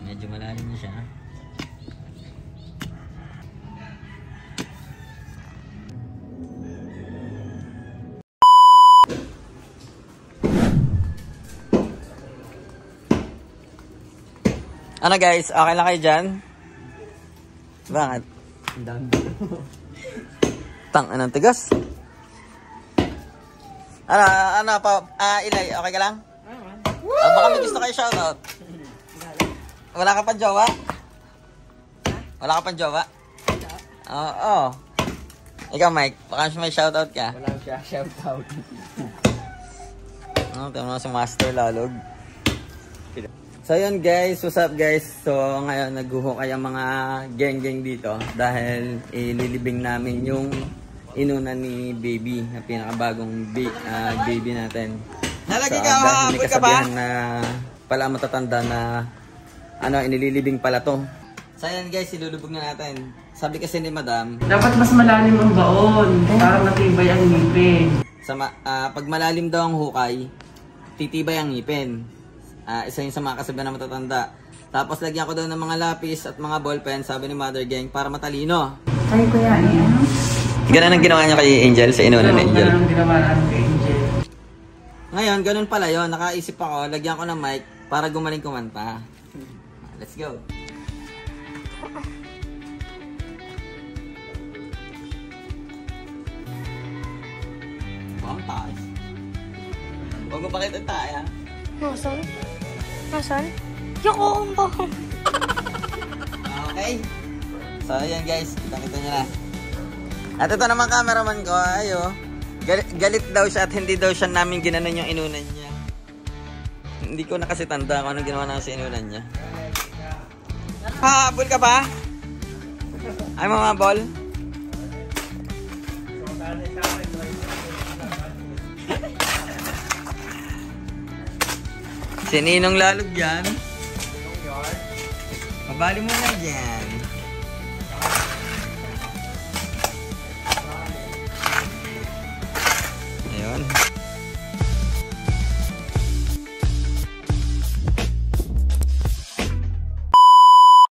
Medyo malalim na siya. Ano guys, okay lang kayo dyan? Bakit? Ang dami. Tang, anong tigas? Ano pa, Ilay, okay ka lang? Baka may gusto kayo shoutout. Wala ka pang jowa? Wala ka pang jowa? Oo. Ikaw Mike, baka may shoutout ka? Wala siya shoutout. Tama si Master Lalog. So yun guys, what's up guys? So ngayon naghuhukay ang mga geng-geng dito dahil ililibing namin yung inuna ni baby na pinakabagong baby natin. Nalagi So, ka, dahil may ka ba? kasabihan na pala matatanda na inililibing pala to. So yun guys, ilulubog na natin. Sabi kasi ni madam, dapat mas malalim ang baon para matibay ang ngipin. pag malalim daw ang hukay, titibay ang ngipin. Isa yun sa mga kasabihan na matatanda. Tapos lagyan ko daw ng mga lapis at mga ballpen, sabi ni Mother Gang, para matalino. Kaya ko yan eh, ano? Ganun ang ginawa niya kay Angel sa inuna ni Angel. Ganun ang ginawa namin kay Angel. Ngayon, ganun pala yun. Nakaisip ako, lagyan ko ng mic para gumaling kumanta. Let's go. Buang taas. Huwag mo pakita tayo. Nasaan? Nasaan? Yung bang. Okay. So, ayan guys. Kita-kita nyo na. At ito naman cameraman ko. Ayo. Galit daw siya at hindi daw siya namin ginanon yung inunan niya. Hindi ko na kasi tanda kung anong ginawa na sa inunan niya. Habol ka ba? Ay mga ball. Sininong lalog yan? Mabali mo na dyan.